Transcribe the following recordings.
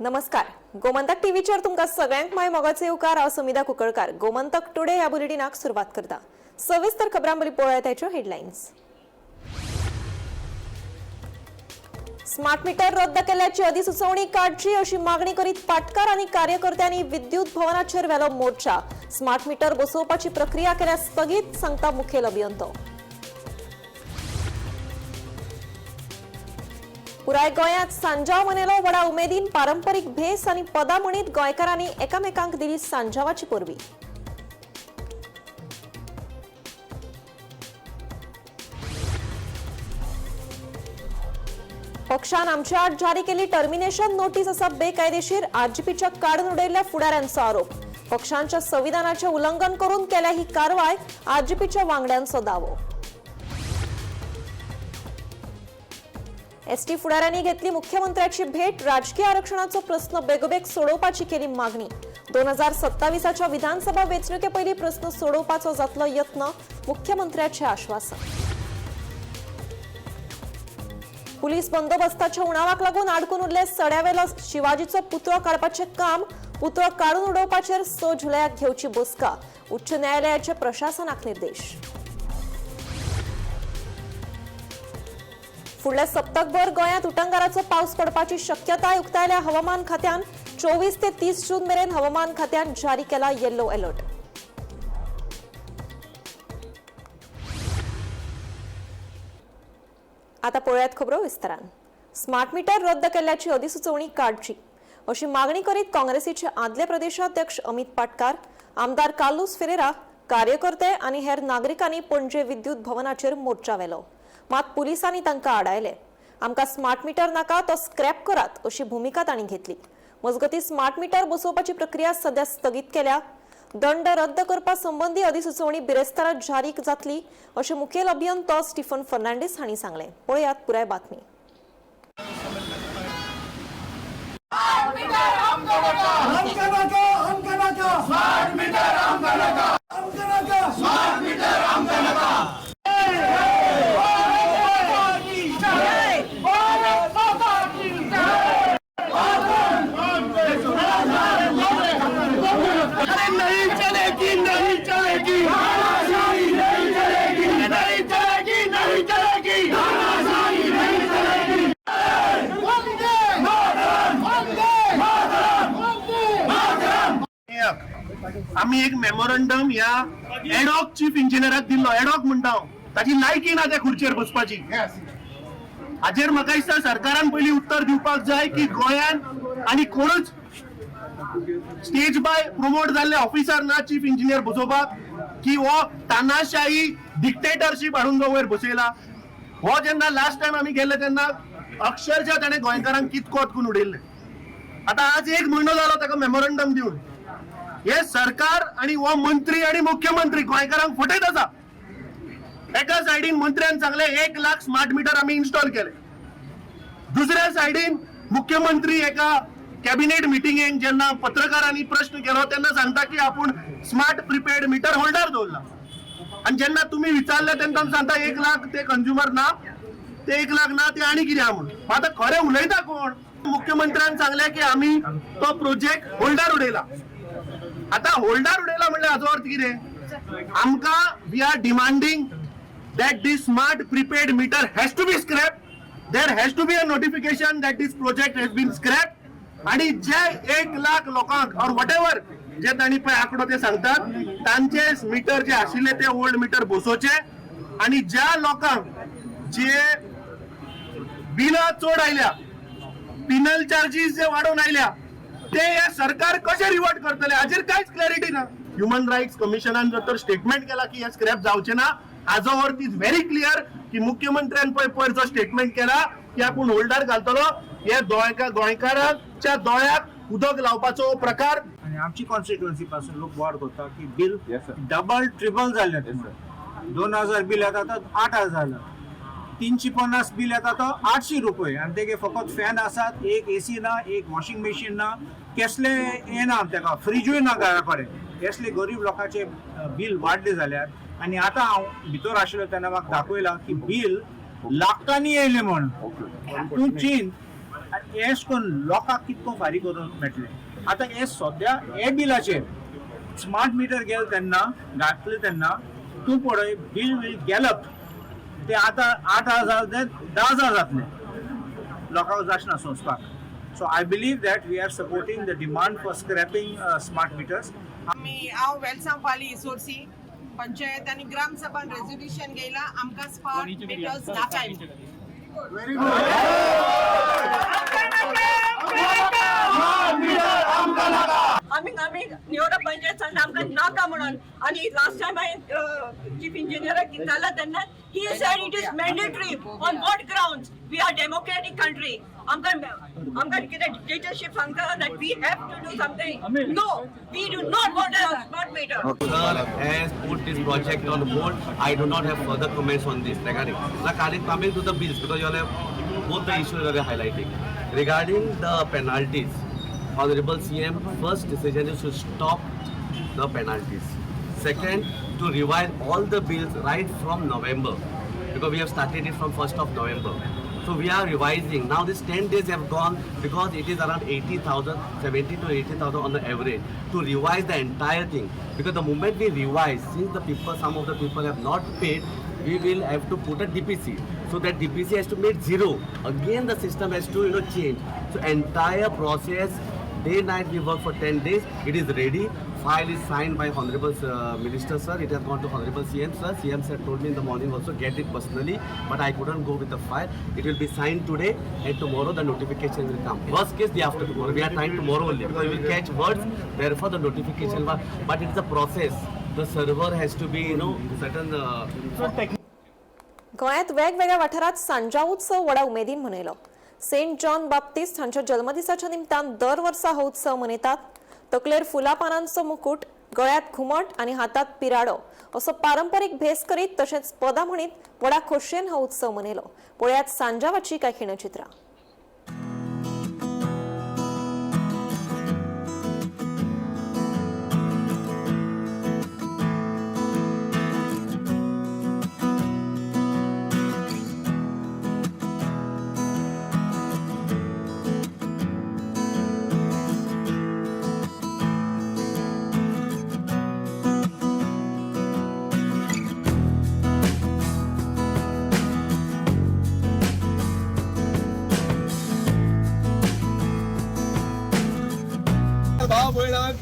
नमस्कार. गोमंतक टीव्हीचेर तुमकां सगळ्यांक माय मोगाचे येवकार. हांव समिधा कुंकळकार. गोमंतक टुडे ह्या बुलेटिनाक सुरवात करता. सविस्तर खबरां बरी पळोवया ताच्यो हेडलायन्स. स्मार्ट मीटर रद्द केल्याची अधिसुचोवणी काडची अशी मागणी करीत पाटकार आनी कार्यकर्त्यांनी विद्युत भवनाचेर व्हेलो मोर्चा. स्मार्ट मीटर बसोवपाची प्रक्रिया केल्या स्थगीत, सांगता मुखेल अभियंतो. पुराय गोंयांत सांजाव मनयलो व्हडा उमेदीन. पारंपरीक भेस आनी पदां म्हणीत गोंयकारांनी एकामेकांक दिली सांजावाची परबी. पक्षान आमच्या आड जारी केली टर्मिनेशन नोटीस आसा बेकायदेशीर. आरजीपीच्या काडून उडयल्ल्या फुडाऱ्यांचो आरोप. पक्षांच्या संविधानाचे उल्लंघन करून केल्या ही कारवाय, आरजीपीच्या वांगड्यांचो दावो. एसटी फुडाऱ्यांनी घेतली मुख्यमंत्र्याची भेट. राजकीय आरक्षणाचो प्रश्न बेगोबेग सोडोवपाची केली मागणी. 2027च्या विधानसभा वेंचणुके पयलीं प्रश्न सोडोवपाचो जातलो यत्न, मुख्यमंत्र्याचे आश्वासन. पुलीस बंदोबस्ताच्या उणावाक लागून आडकून उरले सड्यावेलो शिवाजीचो पुतळो काडपाचे काम. पुतळो काडून उडोवपाचेर 6 जुलयाक घेवची बसका. उच्च न्यायालयाचे प्रशासनाक निर्देश. फुडल्या सप्तकभर गोंयांत उटंगाराचो पावस पडपाची शक्यताय उक्तायल्या हवामान खात्यान. 24 ते 30 जून मेरेन हवामान खात्यान जारी केला येलो अलर्ट. आता पळयात खबरो विस्तारान. स्मार्ट मीटर रद्द केल्याची अधिसुचोवणी काडची अशी मागणी करीत काँग्रेसीचे आदले प्रदेशाध्यक्ष अमित पाटकार, आमदार कार्लोस फेरेरा, कार्यकर्ते आनी हेर नागरिकांनी पणजे विद्युत भवनाचेर मोर्चा व्हेलो. मात पुलिसांनी तांकां आडायले. आमकां स्मार्ट मीटर नाका, तो स्क्रॅप करात अशी भूमिका तांणी घेतली. मजगतीं स्मार्ट मीटर बसोवपाची प्रक्रिया सध्या स्थगीत केल्या. दंड रद्द करपा संबंधी अधिसुचोवणी बिरेस्तारात जारी जातली अशें मुखेल अभियंतो स्टीफन फर्नांडीस हांणी सांगलें. पळयात पुराय बातमी. आम्ही एक मेमोरंडम या एडॉक चीफ इंजिनियराक दिल्लो. एडॉक म्हणटा हांव, ताची लायकी ना त्या खुर्चेर बसपाची. हाजेर म्हाका दिसता सरकारान पयलीं उत्तर दिवपाक जाय की गोंयान आनी कोणूच स्टेज बाय प्रमोट जाल्ले ऑफिसर ना चीफ इंजिनियर बसोवपाक, की हो तानाशाही डिक्टेटरशीप हाडून जो वयर बसयला. हो जेन्ना लास्ट टायम आमी गेल्ले तेन्ना अक्षरशः ताणें गोंयकारांक कितकोत करून उडयल्ले. आतां आज 1 म्हयनो जालो ताका मेमोरंडम दिवन. हे सरकार आणि हो मंत्री आणि मुख्यमंत्री गोंयकारांक फटयत आसा. एका सायडीन मंत्र्यान सांगले 1 लाख स्मार्ट मीटर आम्ही इन्स्टॉल केले. दुसऱ्या सायडीन मुख्यमंत्री एका कॅबिनेट मिटिंगेक जेन्ना पत्रकारांनी प्रश्न केलो तेन्ना सांगता की आपण स्मार्ट प्रीपेड मीटर होल्डर दवरला. आणि जेन्ना तुम्ही विचारले तेन्ना सांगता 1 लाख ते कंज्युमर ना, ते 1 लाख ना, ते आणि कितें म्हणून. आता खरे उलयता कोण? मुख्यमंत्र्यान सांगले की आम्ही तो प्रोजेक्ट होल्डर उडयला. आता होल्डर उडयला म्हणजे हाचो अर्थ कितें? आमकां we are demanding that this smart prepaid meter has to be scrapped. There has to be a notification that this project has been scrapped. आणि जे 1 लाख लोकांक और whatever जे तांणी पळय आंकडो ते सांगतात, तांचे मीटर जे आशिल्ले ते ओल्ड मीटर बसोवचे. आणि ज्या लोकांक जे बिलां चड आयल्या, पिनल चार्जीस जे वाडून आयल्या, ते हे सरकार कशें रिवर्ट करतले हाजेर कांयच क्लॅरिटी ना. ह्युमन रायट्स कमिशनान जर तर स्टेटमेंट केला की हे स्क्रॅप जावचे ना, हाजो अर्थ इज व्हेरी क्लियर की मुख्यमंत्र्यान पळय जो स्टेटमेंट केला की आपण होल्डर घालतलो. हे गोंयकारांच्या दोळ्याक उदक लावपाचो प्रकार. आणि आमची कॉन्स्टिट्युएन्सी पासून लोक वॉर करता की बिल डबल ट्रिपल झाले. 2000 बिल येता तो 8000 झालं. 350 बिल येता तो 800 रुपये. आणि तेगे फकत फॅन आसात, एक एसी ना, एक वॉशिंग मशीन ना, कसले येना तेका फ्रीजूय ना घरा कडेन. कसले गरीब लोकांचे बिल वाडले जाल्यात. आणि आता हांव भितर आशिल्लो तेन्ना म्हाका दाखयला की बिल लाखांनी येयले म्हणून. तूं चिंत आनी हे करून लोकांक कितको फारीक करून मेळटले. आतां हे सद्या हे बिलाचेर स्मार्ट मिटर गेले तेन्ना घातले तेन्ना तूं पळय बील गेलप ते आतां 8,000 ते 10,000 जातले लोकांक जाचना सोंसपाक. So I believe that we are supporting the demand for scrapping smart meters. हांव वेलसांवपाली इसोरसी पंचायत आनी ग्राम सभान रेजोल्युशन घेयला आमकां स्मार्ट मिटर्स नाकाय. आम्ही निवडा पंचायत सांगता आमकां नाका म्हणून आनी लास्ट टायम हांवें चीफ इंजिनियराक विचारला तेन्ना he said it is mandatory on what grounds we are democratic country. आमकां कितें डिक्टेटरशीप सांगता that we have to do something. No we do not want a smart meter. Sir has put this project on hold. I do not have further comments on this regarding. Now, coming to the bills, because you all have both the issues you are highlighting. Regarding the penalties, Honorable CM, first decision is to stop the penalties. Second, to revise all the bills right from November, because we have started it from 1st of November. So we are revising. Now these 10 days have gone because it is around 80,000, 70 to 80,000 on the average to revise the entire thing. Because the moment we revise, since the people, some of the people have not paid, we will have to put a DPC. So that DPC has to make zero. Again, the system has to change. So entire process, day night we work for 10 days. It is ready. File is signed by Honorable Minister Sir. It has gone to Honorable CM Sir. CM Sir told me in the morning also get it personally, but I couldn't go with the file. It will be signed today, and tomorrow the notification will come. Worst case, day after tomorrow. We are trying tomorrow only because we will catch words. Therefore, the notification will. But it's a process. The server has to be, certain. गोंयांत वेगवेगळ्या वाठारांत सांजा उत्सव व्हडा उमेदीन मनयलो. Saint John बाप्तिस्ट हांच्या जल्मदिसाच्या निमतान दर वर्सा हो उत्सव मनयतात. तकलेर फुलां पानांचो मुकुट, गळ्यात घुमट आनी हातांत पिराडो असो पारंपारीक भेस करीत तशेंच पदां म्हणीत व्हडा खोशयेन हो उत्सव मनयलो. पळयात सांजावाची कांय खिणचित्रां. भाव भयणांक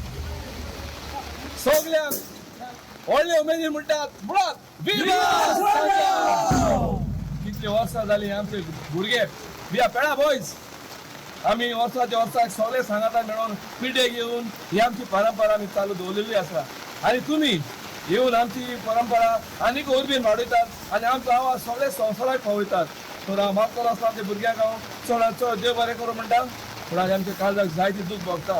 सगळ्यांक व्हडले उमेदीन म्हणटात मुळात कितली वर्सां जालीं आमचे भुरगे बिया पेडा बॉयज आमी वर्साच्या वर्साक सगळे सांगाता मेळून पिढे घेवन ही आमची परंपरा आमी चालू दवरलेली आसा. आनी तुमी येवन आमची परंपरा आनीक उर्बीन वाडयतात आनी आमचो आवाज सगळे संवसाराक पावयतात. तर हांव माफ करो आसता आमच्या भुरग्यांक हांव चड चड देव बरें करूं म्हणटा. पण आज आमच्या काळजाक जायती दूख भोगता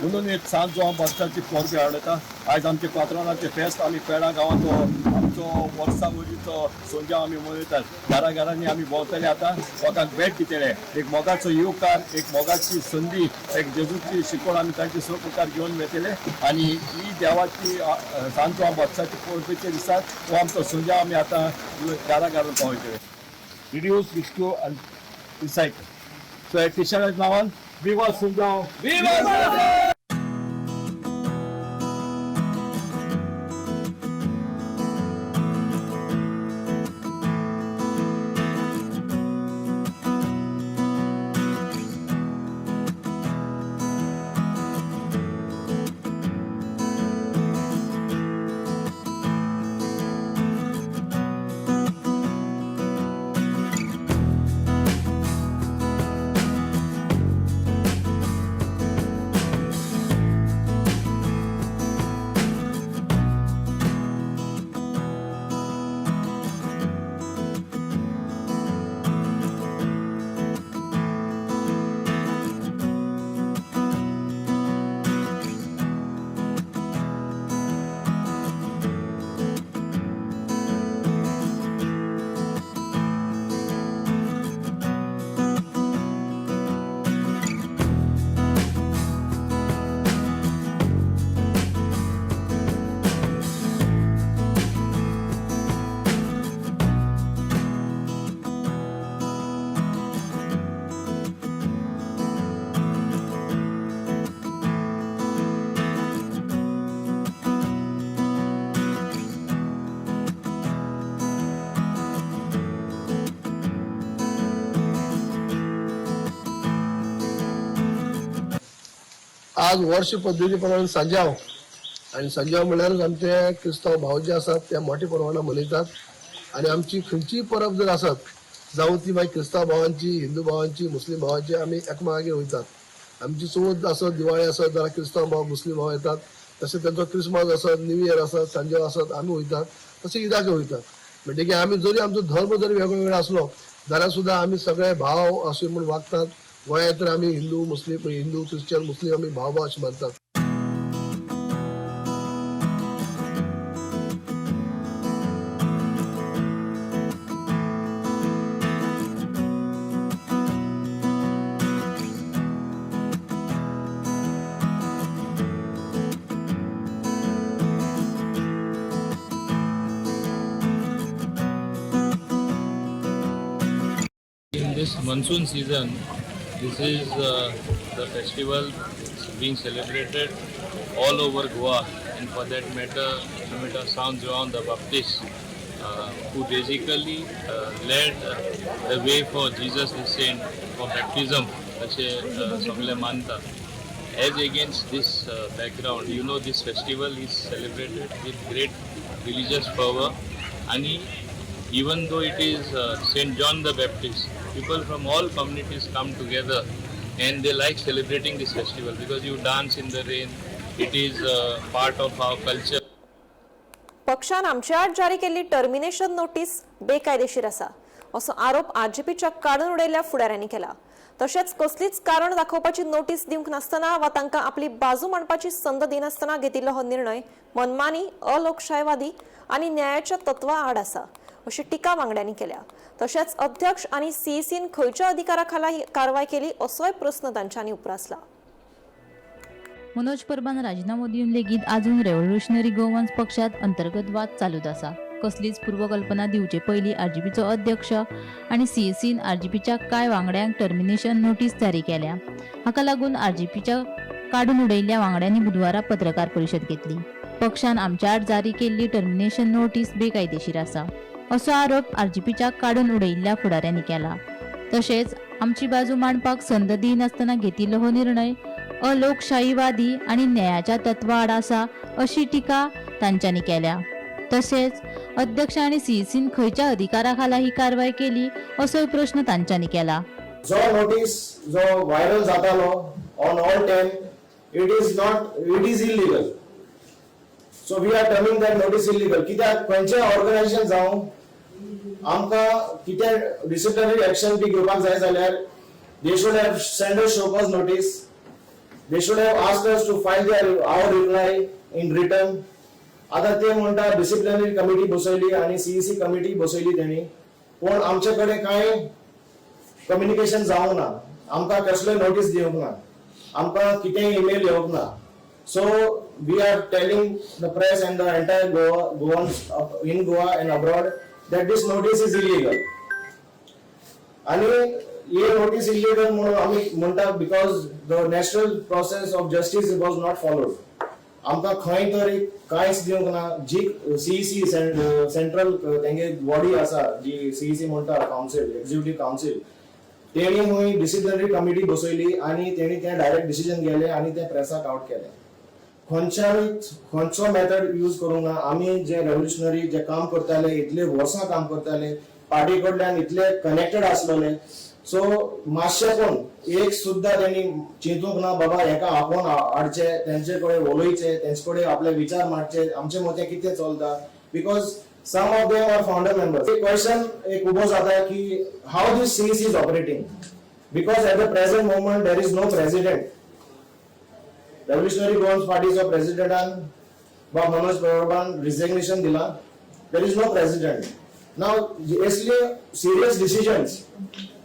म्हणून एक सांजो हांव बसताची परबी हाडयता. आयज आमचे पात्रांवाचे फेस्त आमी पेडा गांवांत आमचो वर्सां वयलीचो संजा आमी मनयतात. घरांनी आमी भोंवतले आतां लोकांक भेट दितले. एक मोगाचो येवकार, एक मोगाची संदी, एक जेजूची शिकवण आमी तांचे सहकार घेवन वयतले. आनी ही देवाची सांजो हांव बसताची परबेच्या दिसाक हो आमचो संजा आमी आतां घरांत पावयतले. Reduce, restore and recycle. So at Tisha's Navan, Viva Sundar! Viva Sundar! आज वर्ष पद्दती प्रमाणे सांजाव आणि सांजाव म्हणल्यारच आमचे क्रिस्तांव भाव जे आसात ते मोठ्या प्रमाणात मनयतात आणि आमची खंयचीय परब जर आसत जावं ती मागीर क्रिस्तांव भावांची, हिंदू भावांची, मुस्लिम भावांची, आमी एकामेकागेर वयतात. आमची चवथ आसत, दिवाळी आसत जाल्यार क्रिस्तांव भाव, मुस्लिम भाव येतात. तशें तांचो क्रिसमस आसत, न्यू इयर आसत, सांजाव आसत, आमी वयतात. तशें ईदाक वयतात. म्हणटकीर आमी जरी आमचो धर्म जरी वेगवेगळो आसलो जाल्यार सुद्दां आमी सगळे भाव अशे म्हूण वागतात. गोंयांत तर आमी हिंदू, मुस्लिम, हिंदू, क्रिश्चन, मुस्लिम आमी भाव भाव अशें मानतात. In this monsoon season, this is the festival being celebrated all over Goa, and for that matter, Sant John the Baptist, who basically led the way for Jesus the Saint for baptism, असे सगळे मानतात. As against this background, you know, this festival is celebrated with great religious fervor, and even though it is Saint John the Baptist, people from all communities come together and they like celebrating this festival because you dance in the rain. It is part of our culture. पक्षान आमच्या आड जारी केल्ली termination notice बेकायदेशीर आसा असो आरोप आरजेपीच्या काडून उडयल्ल्या फुडाऱ्यांनी केला. तशेंच कसलीच कारण दाखोवपाची नोटीस दिवंक नासतना वा तांकां आपली बाजू मांडपाची संद दिनासतना घेतिल्लो हो निर्णय मनमानी, अलोकशायवादी आनी न्यायाच्या तत्वां आड आसा अशी टिका वांगड्यांनी केल्या. तशेंच अध्यक्ष आनी सीईसीन खंयच्या अधिकारा खाला ही कारवाय केली असोय प्रस्न तांच्यांनी उपरासला. मनोज परबान राजीनामो दिवन लेगीत आजून रेव्होल्युशनरी गोवन्स पक्षात अंतर्गत वाद चालूच आसा. कसलीच पूर्वकल्पना दिवचे पयलीं आरजीपीचो अध्यक्ष आनी सीईसीन आरजीपीच्या कांय वांगड्यांक टर्मिनेशन नोटीस जारी केल्या. हाका लागून आरजीपीच्या काडून उडयल्ल्या वांगड्यांनी बुधवारा पत्रकार परिशद घेतली. पक्षान आमच्या आड जारी केल्ली टर्मिनेशन नोटीस बेकायदेशीर आसा असो आरोप आरजीपीच्या काडून उडयल्ल्या फुडाऱ्यांनी केला. तशेंच आमची बाजू मांडपाक संद दिनासतना घेतिल्लो हो निर्णय अलोकशाहीवादी आनी न्यायाच्या तत्वां आड आसा अशी टिका तांच्यांनी केल्या. तशेंच अध्यक्ष आनी सीईसीन खंयच्या अधिकारा खाला ही कारवाय केली असोय प्रश्न तांच्यांनी केला. जो नोटीस जो व्हायरल जातालो on all 10 it is illegal. So we are terming that notice illegal. कित्याक खंयचें ऑर्गनायझेशन जावं आमकां कितें डिसिप्लिनरी एक्शन बी घेवपाक जाय जाल्यार they should have sent us show cause notice. They should have asked us to file our reply in return. आता ते म्हणटा डिसिप्लिनरी कमिटी बसयली आणि सीईसी कमिटी बसयली त्यांनी, पण आमचे कडेन कांय कम्युनिकेशन जावंक ना. आमकां कसले नोटीस दिवंक ना, आमकां कितेंय ईमेल येवंक ना. So we are telling the press and the entire Goans in Goa and abroad that this notice is illegal. आणि ये notice illegal म्हणून आम्ही म्हणता because the natural process of justice was not followed. आमकां खंय तरी कांयच दिवंक ना. जी सीईसी सेंट्रल तेंगे बॉडी आसा जी सीईसी म्हणटा काउन्सिल, एक्झिक्युटिव्ह काउन्सिल, तेणी हुंय डिसिप्लिनरी कमिटी बसयली आणि तेणी ते डायरेक्ट डिसिजन घेतले आणि ते प्रेसाक आउट केले. खंयचो मेथड यूज करूंक ना. आमी जे रेव्होल्युशनरी जे काम करताले, इतले वर्सां काम करताले, पार्टी कडल्यान इतले कनेक्टेड आसलेले. सो मातशें पण एक सुद्दां तेणी चिंतूंक ना बाबा हेका आपोवन हाडचे, तेंचे कडेन उलोवचे, तेंचे कडेन आपले विचार मांडचे, आमचे मते कितें चलता. Because some of them are founder members. एक क्वेश्चन एक उबो जाता की how this CEC is operating. Because at the present moment there is no president. Revolutionary Goans पार्टीचो प्रेसिडेंटान बा मनोज परबान रिजिग्नेशन दिला. There is no president. नाव असले सिरियस डिसिजन्स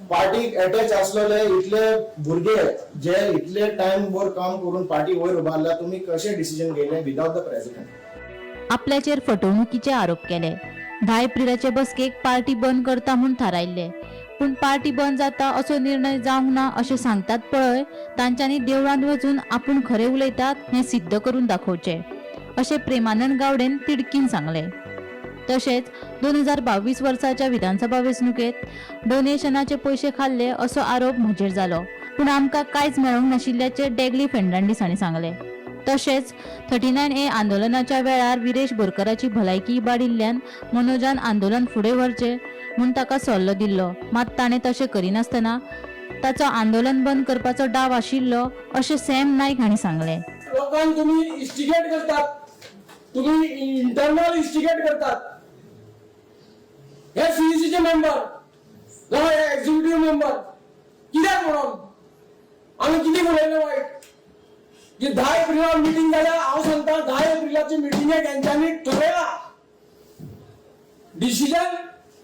पार्टीक अटॅच असलेले इतले भुरगे जे इतले टाइम वर काम करून पार्टी वयर उबारला, तुम्ही कशे डिसिजन घेतले विदाउट द प्रेसिडेंट. आपल्याचेर फटवणुकीचे आरोप केले. 10 एप्रिलाचे बसकेक पार्टी बंद करता म्हूण थारायल्ले, पूण पार्टी बंद जाता असो निर्णय जावंक ना अशें सांगतात पळय, तांच्यांनी देवळांत वचून आपूण खरें उलयतात हें सिद्ध करून दाखोवचें अशें प्रेमानंद गावडेन तिडकीन सांगलें. तशेंच 2022 वर्साच्या विधानसभा वेंचणुकेत डोनेशनाचे पयशे खाल्ले असो आरोप म्हजेर जालो पूण आमकां कांयच मेळोंक नाशिल्ल्याचे डेगली फेर्नांडीस हांणी सांगले. तशेंच 39A आंदोलनाच्या वेळार विरेश बोरकाराची भलायकी इबाडिल्ल्यान मनोजान आंदोलन फुडें व्हरचें म्हूण ताका सल्लो दिल्लो, मात ताणें तशें करिनासतना ताचो आंदोलन बंद करपाचो डाव आशिल्लो अशें सॅम नाईक हांणी सांगलें. लोकांक तुम्ही इन्स्टिगेट करतात, तुम्ही इंटरनल इन्स्टिगेट करतात. हे सीईसीचे मेंबर जावं हे एक्झिक्युटिव्ह मेंबर कित्याक म्हणून आम्ही किती उलयलें वायट की 10 एप्रिलाक मिटींग जाल्यार हांव सांगता 10 एप्रिलाची मिटींगेक हेंच्यांनी ठरयला, डिसिजन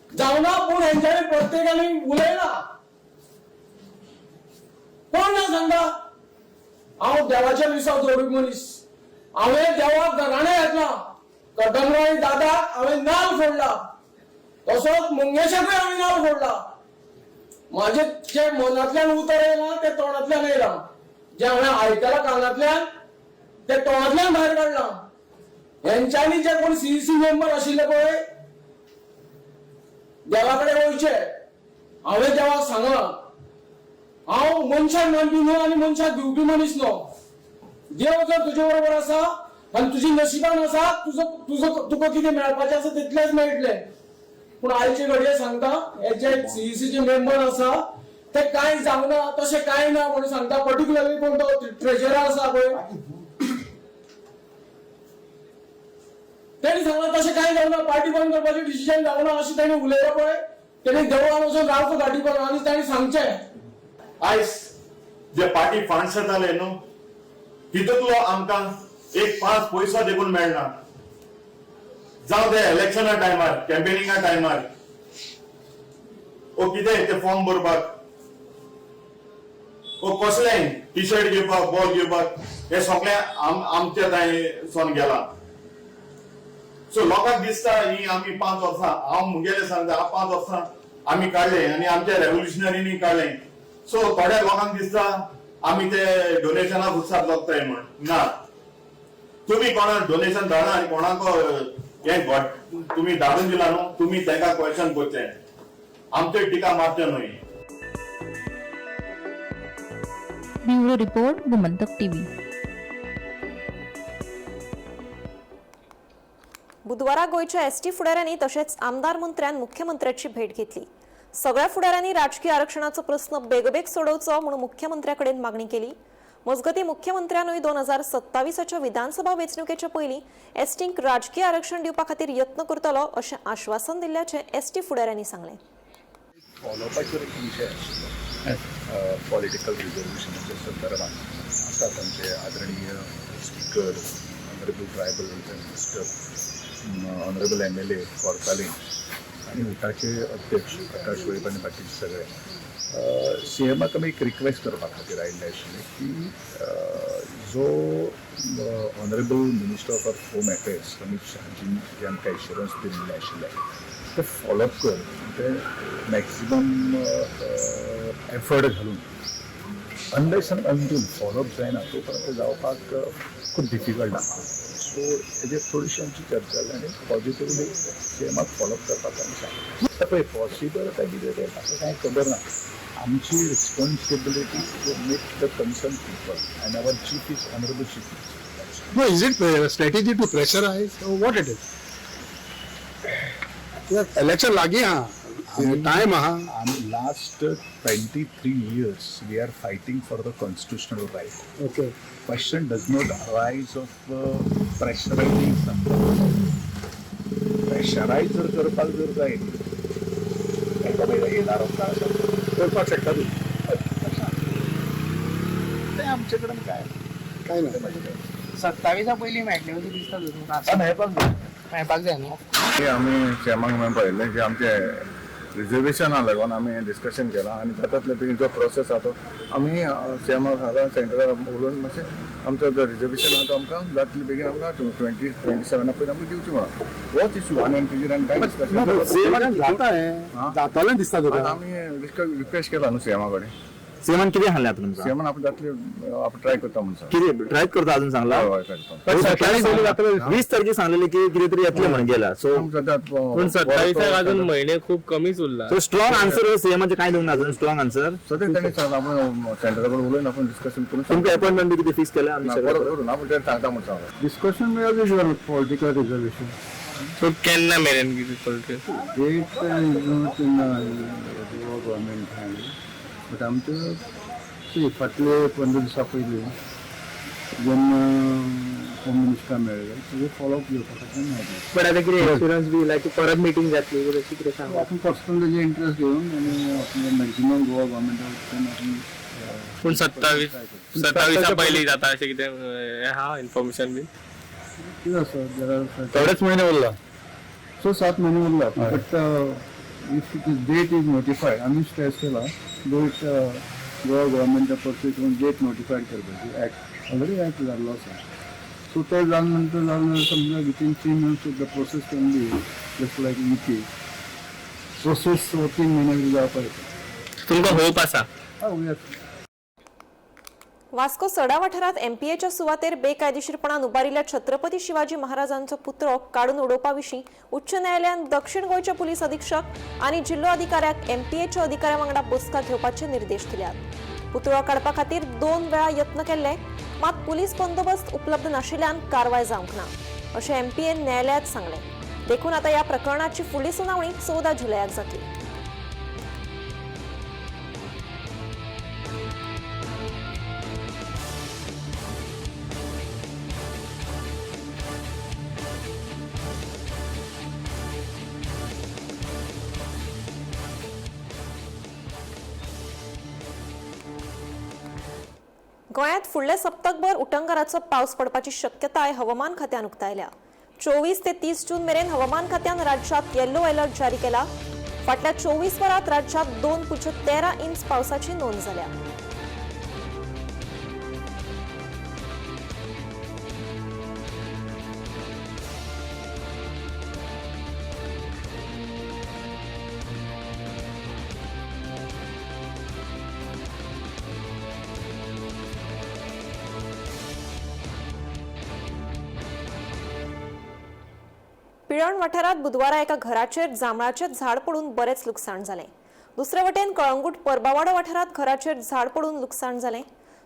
जावना पूण हेंच्यांनी प्रत्येकानी उलयला. कोण ना सांगता हांव देवाच्या दिसा जोडूक मनीस, हांवें देवाक घराणे घातला, कदमराय दादाक हांवें नाल फोडला, तसोच मंगेशाकूय हांवें नाल फोडला. माझे जे मनांतल्यान उतर येयला ते तोंडांतल्यान येयला, जे हांवें आयकलां कानांतल्यान ते तोंडांतल्यान भायर काडला. हेंच्यांनी जे कोण सीईसी मेंबर आशिल्ले पळय देवा कडेन वयचे, हांवें देवाक सांगलां हांव मनशाक मानपी न्हू आनी मनशाक दिवपी मनीस न्हू. देव जर तुजे बरोबर आसा आनी तुजी नशिबान आसा तुका कितें मेळपाचें आसा तितलेंच मेळटलें. पूण आयचे घडये सांगता हे जे सीईसीचे मेंबर आसा ते कांय जावना, तशें कांय ना म्हणून सांगता. पर्टिक्युलरली कोण तो ट्रेजरर आसा पळय तेणी सांगला तशें कांय जावना, पार्टी बंद करपाचें डिसिजन जावना अशें ताणें उलयलें पळय. तेणी देवळान वचून रावचो गाडी बंद आनी ताणें सांगचें आयज जे पार्टी फंड्स येताले न्हू तितूंतलो आमकां एक 5 पैसो देखून मेळना. जावं ते इलेक्शना टायमार कॅम्पेनिंगा टायमार ओ कितें ते फॉर्म भरपाक ओ कसलें टी शर्ट घेवपाक बॉल घेवपाक हे सगळें आमच्या थंयसून गेला. सो लोकांक दिसता ही आमी 5 वर्सां हांव मुगेलें सांगता 5 वर्सां आमी काडले आनी आमच्या रेव्होल्युशनरीनी काडलें. सो थोड्या लोकांक दिसता आमी ते डोनेशनाक उत्साह लागताय म्हण. ना, तुम्ही कोणाक डोनेशन धाडा आनी कोणाक हे तुम्ही धाडून दिला न्हू तुम्ही ताका क्वेश्चन करचे, आमचे टिका मारचे न्हय. Bureau report Gomantak TV. बुधवारा गोयच्या एसटी फुडाऱ्यांनी तशेंच आमदार मंत्र्यान मुख्यमंत्र्याची भेट घेतली. सगळ्या फुडाऱ्यांनी राजकीय आरक्षणाचो प्रस्न बेगबेग सोडवचो म्हणून मुख्यमंत्र्याकडेन मागणी केली. मजगती मुख्यमंत्र्यानूय 2027च्या विधानसभा वेंचणुकेच्या पयलीं एसटींक राजकीय आरक्षण दिवपा खातीर यत्न करतलो अशें आश्वासन दिल्ल्याचें एसटी फुडाऱ्यांनी सांगलें. फॉलोपाचो एक विशय आशिल्लो पॉलिटिकल रिजर्वेशनाच्या संदर्भात आसात आमचे आदरणीय speaker honourable tribal minister honourable MLA कोर्तालीन आनी उटाचे अध्यक्ष प्रकाश वैब आनी बाकीचे सगळे सीएमाक आमी एक रिक्वेस्ट करपा खातीर आयिल्ले आशिल्ले की जो honourable minister of home affairs Amit शाहजीन जे आमकां एश्युरन्स दिल्ले आशिल्ले ते फॉलोअप कर ते मॅक्सिमम एफर्ट घालून अनलेस एंड अनटील फॉलोअप जायना तो पर्यंत जावपाक खूब डिफिकल्ट आसा. सो हेजेर थोडीशी आमची चर्चा जाली आनी पॉजिटिवली सीएमाक फॉलोअप करपाक आमी सांगलें. पळय पॉसिबल काय कितें तें म्हाका कांय खबर ना. आमची responsibility to meet the concern people and our chief is honourable chief. No, is it a strategy to pressurize or what it is? Election lagi ha, time ha. Last 23 years we are fighting for the constitutional right. Okay. Question does not arise of pressurizing something. Pressurize जर करपाक जर जाय एका वेळेला येणारो काळ करपाक शकता तूं ते आमचे कडेन काय ना 27 पयलीं मेळटलें अशें दिसता तुमकां. मेळपाक जाय न्हू. आमी सीएमाक म्हणून पळयल्लें की आमचे रिजर्वेशना लागून आमी डिस्कशन केलां आनी जातातले बेगीन जो प्रोसेस आसा तो आमी सीएमाक हांगा सेंटराक उलोवन मातशें आमचो जो रिजर्वेशन आसा तो आमकां जातले बेगीन आमकां 2027 पयलीं आमकां दिवची म्हणून होच इशू आनी तेजेर आनी कांय डिस्कशन जाता हें जातलें दिसता तुका. आमी रिक्वेस्ट केला न्हू सीएमा कडेन सीएमान किती हाणले आता तुमचा सेमन आपण जातले आपण ट्राय करता म्हणून किती ट्राय करता अजून सांगला पण 20 तारखेक सांगलेले की किती तरी येतले म्हणून गेला सो पण 27 अजून महिने खूप कमीच उरला सो स्ट्रॉंग आन्सर सीएमचे काय देऊन अजून स्ट्रॉंग आन्सर सध्या त्यांनी सांगितलं आपण सेंटरकडे बोलून आपण डिस्कशन करून तुमचे अपॉइंटमेंट किती फिक्स केलं आम्ही सगळं करून आपण ते सांगता म्हणून सांगा डिस्कशन मे युजुअल पॉलिटिकल रिझर्वेशन सो केन्ना मेरेन किती पॉलिटिकल डेट गव्हर्नमेंट बट आमचं फाटले 15 दिसा पयलीं जेन्ना होम मिनिस्टर मेळ्ळे तेजे फॉलोअप घेवपा खातीर मेळ्ळें बट आता किती एक्सपिरियन्स बी लायक परत मीटिंग जातली अशी कितें सांग आपण पर्सनल तेजे इंटरेस्ट घेवन आनी आपले मॅक्झिमम गोवा गव्हर्नमेंटान आपण पूण 27 पयलीं जाता अशें कितें हा इन्फॉर्मेशन बी कितें आसा थोडेच महिने उरला सो 7 महिने उरला but if it is that is notified आम्ही स्ट्रेस केला डेट गोवा गव्हर्नमेंटा परचेज करून डेट नोटिफाईड करपाची ऍक्ट ऑलरेडी ऍक्ट जाल्लो आसा सो ते जाले नंतर समजा within 3 months the process can be just like UP process 3 महिने जावपा येता तुमकां होप आसा वास्को सडा वाठारात एमपीएच्या सुवातेर बेकायदेशीरपणान उबारिल्ल्या छत्रपती शिवाजी महाराजांचो पुतळो काडून उडोवपा विशीं उच्च न्यायालयान दक्षिण गोंयच्या पुलीस अधीक्षक आनी जिल्लो अधिकाऱ्याक एमपीएच्या अधिकाऱ्यां वांगडा बसका घेवपाचे निर्देश दिल्यात पुतळो काडपा खातीर 2 वेळा यत्न केल्ले मात पुलीस बंदोबस्त उपलब्ध नाशिल्ल्यान कारवाय जावंक ना अशें एमपीएन न्यायालयात सांगलें देखून आतां ह्या प्रकरणाची फुडली सुनावणी 14 जुलयाक जातली गोंयांत फुडले सप्तकभर उटंगराचो पावस पडपाची शक्यताय हवामान खात्यान उक्तायल्या 24 ते 30 जून मेरेन हवामान खात्यान राज्यांत येल्लो अलर्ट जारी केला फाटल्या 24 वरांत राज्यांत 2.13 इंच पावसाची नोंद जाल्या पिळण वाठारात बुधवारा एका घराचेर जांभळाचें झाड पडून बरेच लुकसाण जालें दुसरे वटेन कळंगूट परबावाडो वाठारात घराचेर झाड पडून लुकसाण जालें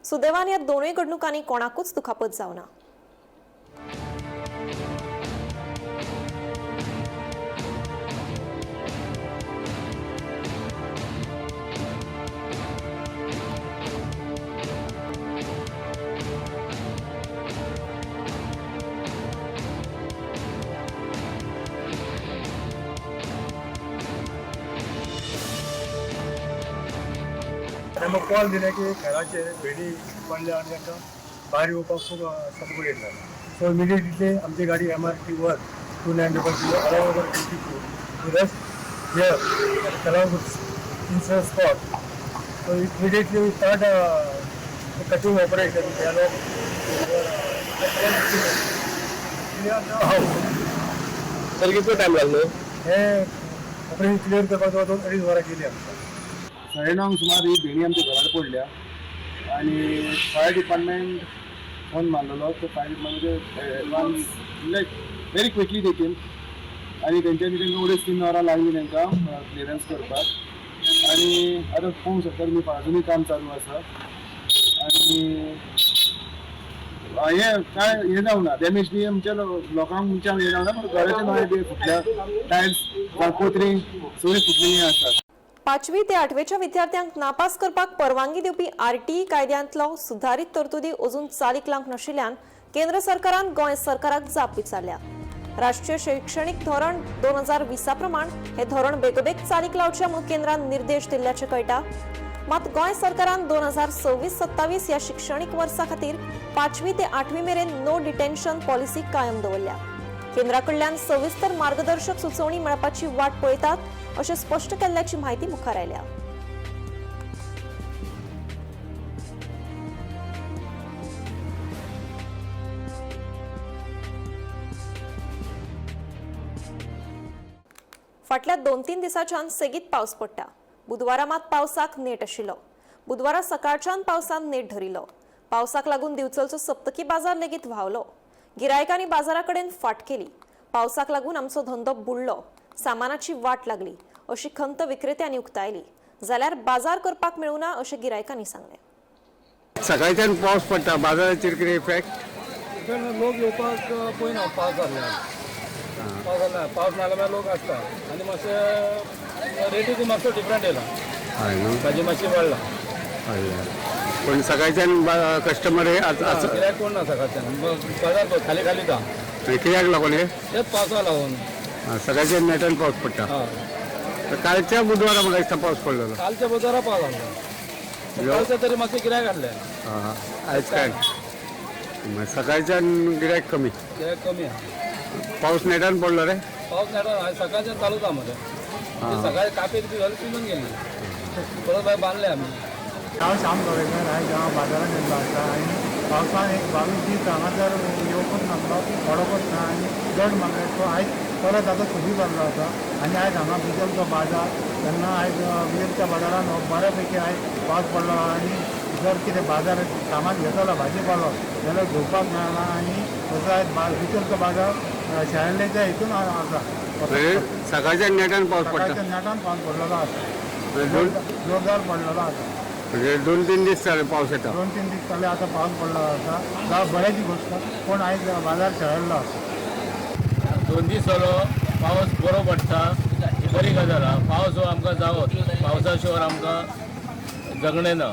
सुदैवान ह्या दोनूय घडणुकांनी कोणाकूच दुखापत जावना तेन्ना कॉल दिले की घराचे भेडी पडले आनी तांकां भायर येवपाक खूब सपोर्ट येता सो इमिडिएटली आमची गाडी MRT 295 around 52 to rush here Calangute incident spot so immediately we start cutting operation sir कितलो टायम लागलो हे ऑपरेशन क्लियर करपाक 2-2.5 वरां गेली आमकां 9:30 सुमार ही भेणी आमच्या घरात पडल्या आणि फायर डिपार्टमेंट फोन मारलेलो तो फायर डिपार्टमेंट लायक व्हेरी क्विकली देखील आणि त्यांच्यानी तांकां उडीच 3 वरां लागली तांकां क्लियरन्स करपाक आणि आतां पळोवंक शकता तुमी अजुनूय काम चालू आसा आणि हे काय हे जावना डॅमेज बी आमच्या लोकांक म्हणजे हे जावना पण घराचे नळे बी फुटल्या टायल्स कोथरी सगळी फुटलेली आसात 5वी ते 8वेच्या विद्यार्थ्यांक नापास करपाक परवानगी दिवपी RTE कायद्यांतलो सुधारीत तरतुदी अजून चालीक लावंक नाशिल्ल्यान केंद्र सरकारान गोंय सरकाराक जाप विचारल्या राष्ट्रीय शैक्षणिक धोरण 2020 प्रमाण हे धोरण बेगोबेग चालीक लावचे म्हूण केंद्रान निर्देश दिल्ल्याचे कळटा मात गोंय सरकारान 2026-27 ह्या शिक्षणीक वर्सा खातीर 5वी ते 8वी मेरेन नो डिटेन्शन पॉलिसी कायम दवरल्या केंद्राकडल्यान सविस्तर मार्गदर्शक सुचोवणी मेळपाची वाट पळयतात अशें स्पश्ट केल्ल्याची म्हायती मुखार आयल्या फाटल्या 2-3 दिसांच्यान सेगीत पावस पडटा बुधवारा मात पावसाक नेट आशिल्लो बुधवारा सकाळच्यान पावसान नेट धरिलो. पावसाक लागून दिवचलचो सप्तकी बाजार लेगीत व्हावलो. गिरायकांनी बाजाराकडेन फाट केली. पावसाक लागून आमचो धंदो बुडलो, सामानाची वाट लागली अशी खंत विक्रेत्यांनी उक्तायली. जाल्यार बाजार करपाक मेळूना अशें गिरायकांनी सांगलें. सकाळच्यान पावस पडटा, बाजाराचेर कितें इफेक्ट? लोक येवपाक पळयना, पावस जाल्ल्यान पावस ना जाल्यार लोक आसता आनी मातशें रेटीक मातसो डिफरंट येयला. हय न्हू, ताजी मातशी वाडला. हय पण सकाळच्यान कस्टमर कित्याक कोण ना सकाळच्यान बाजार खाली खाली दा. कित्याक लागून हे? तेच पावसा लागून. सकाळच्यान नेटान पावस पडटा. कालच्या बुधवारा म्हाका दिसता पावस पडलेलो. कालच्या बाजारा पावस आसलो. सकाळच्या तरी मातशें गिरायक हाडलें. आयज काय सकाळच्यान गिरायक कमी. गिरायक कमी आहा. पावस नेटान पडलो रे? पावस नेटान सकाळच्यान चालूच आहा मरे. सकाळी कापेक बी घालून पिनून गेली. परत भायर बांदले आमी. हांव श्याम गोवेकर. आयज हांव बाजारात येयल्लो आसा आनी पावसान एक 22 दीस हांगा जर येवपूच नासलो, पडोकूच ना आनी जड मागयलो. आयज परत आतां सुटी जाल्लो आसा आनी आयज हांगा बिजलचो बाजार तेन्ना आयज बिजलच्या बाजारान बऱ्यापैकी आयज पावस पडलो आनी जर कितें बाजार सामान घेतलो भाजी पालो जाल्यार घेवपाक मेळना आनी तसो आयज बिजलचो बाजार शेळ्ळेच्या हितून आसा. सकाळच्यान नेटान पावस पडटा. सकाळच्या नेटान पावस पडलेलो आसा, जोरदार पडलेलो आसा. म्हणजे 2-3 दीस जाले पावस येता. 2-3 दीस जाले आतां पावस पडलो आसा. जावं बऱ्याची गोश्ट, पूण आयज बाजार शेळिल्लो आसा. 2 दीस जालो पावस बरो पडटा, ही बरी गजाल आहा. पावस हो आमकां जावोच, पावसा शिवाय आमकां जगणें ना.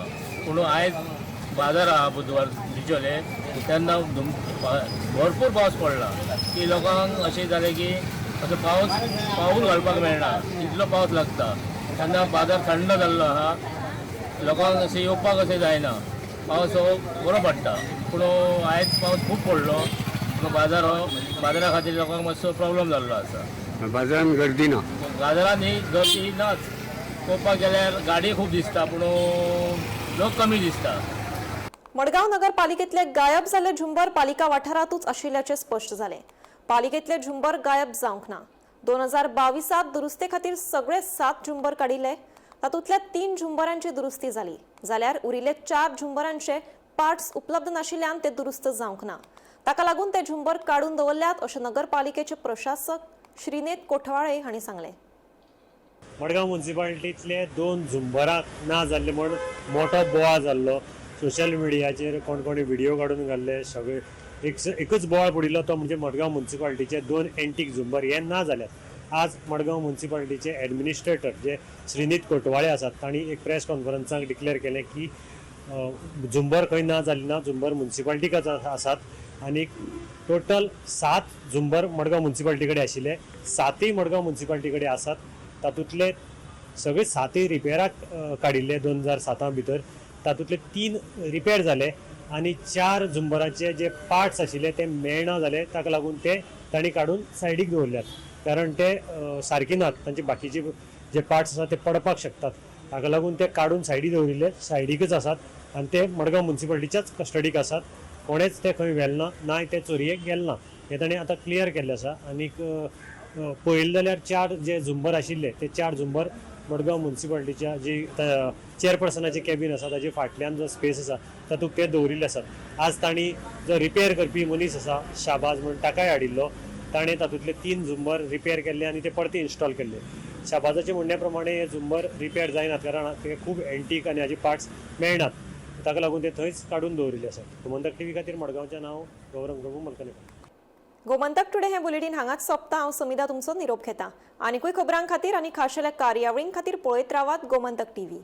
पूण आयज बाजार आहा बुधवार बिचोले, तेन्ना भरपूर पावस पडला की लोकांक अशें जालें की असो पाऊल घालपाक मेळना, इतलो पावस लागता. तेन्ना बाजार थंड जाल्लो आहा, लोकांक अशें येवपाक अशें जायना. पावस हो बरो पडटा, पूण आयज पावस खूब पडलो. बाजारा खातीर लोकांक मातसो प्रॉब्लेम जाल्लो आसा. बाजारान गर्दी ना. बाजारान ही गर्दी नाच. पळोवपाक गेल्यार गाडी खूब दिसता, पूण लोक कमी दिसता. मडगांव नगरपालिकेतले गायब जाल्ले झुंबर पालिका वाठारांतूच आशिल्ल्याचे स्पश्ट जालें. पालिकेतले झुंबर गायब जावंक ना. 2022 दुरुस्ते खातीर सगळे 7 झुंबर काडिल्ले. तातूंतल्या 3 झुंबरांची दुरुस्ती जाली, जाल्यार उरिल्ले 4 झुंबरांचे पार्ट्स उपलब्ध नाशिल्ल्यान ते दुरुस्त जावंक ना. ताका लागून ते झुंबर काडून दवरल्यात अशें नगरपालिकेचे प्रशासक श्रीनेत कोठवाळे हांणी सांगलें. मडगांव म्युनिसिपालिटींतले 2 झुंबरां ना जाल्ले म्हूण मोठो बोवाळ जाल्लो. सोशल मिडियाचेर कोण कोणी व्हिडिओ काडून घाल्ले. सगळे एकच बोवाळ पडिल्लो, तो म्हणजे मडगांव म्युनिसिपालिटीचे 2 एंटीक झुंबर हे ना जाल्यात. आज मडगांव म्युनिसिपालिटीचे एडमिनिस्ट्रेटर जे श्रीनीत कोटवाळे आसात, तांणी एक प्रेस कॉन्फरन्साक डिक्लेअर केलें की झुंबर खंय ना जाल्ली ना, झुंबर म्युनिसिपालिटीकच आसात. आनी टोटल 7 झुंबर मडगांव म्युनिसिपालिटी कडेन आशिल्ले, 7 मडगांव म्युनिसिपालिटी कडेन आसात. तातूंतले सगळे 7 रिपेराक काडिल्ले 2007 भितर. तातूंतले 3 रिपेर जाले आनी 4 झुंबराचे जे पार्ट्स आशिल्ले ते मेळना जाले. ताका लागून ते तांणी काडून सायडीक दवरल्यात, कारण ते सारके नात. तांचे बाकीचे जे पार्ट्स आसात ते पडपाक शकतात. ताका लागून ते काडून सायडी दवरिल्ले, सायडीकच आसात आनी ते मडगांव म्युनिसिपालिटीच्याच कस्टडीक आसात. कोणेच ते खंय व्हेलना ना, ते चोरयेक गेले ना, हे ताणें आतां क्लियर केल्लें आसा. आनीक पळयलें जाल्यार 4 जे झुंबर आशिल्ले ते 4 झुंबर मडगांव म्युनिसिपालिटीच्या जी चेअरपर्सनाचें कॅबीन आसा ताजे फाटल्यान जो स्पेस आसा तातूंत ते दवरिल्ले आसात. आज तांणी जो रिपेर करपी मनीस आसा शाबाज म्हणून ताकाय हाडिल्लो. ताणें तातूंतले 3 झुंबर रिपेर केल्ले आनी ते परते इन्स्टॉल केल्ले. शाबाजाचे म्हणणे प्रमाणे हे झुंबर रिपेर जायनात, कारण ते खूब एंटीक आनी हाजे पार्ट्स मेळनात. ताका लागून ते थंयच काडून दवरिल्ले आसात. गोमंतक टीव्ही खातीर मडगांवचें नांव गौरव प्रभू मलकने. गोमंतक टुडे हे बुलेटिन हांगाच सोंपता. हांव समिधा तुमचो निरोप घेता. आनीकूय खबरां खातीर आनी खाशेल्या कार्यावळीं खातीर पळयत रावात गोमंतक टीव्ही.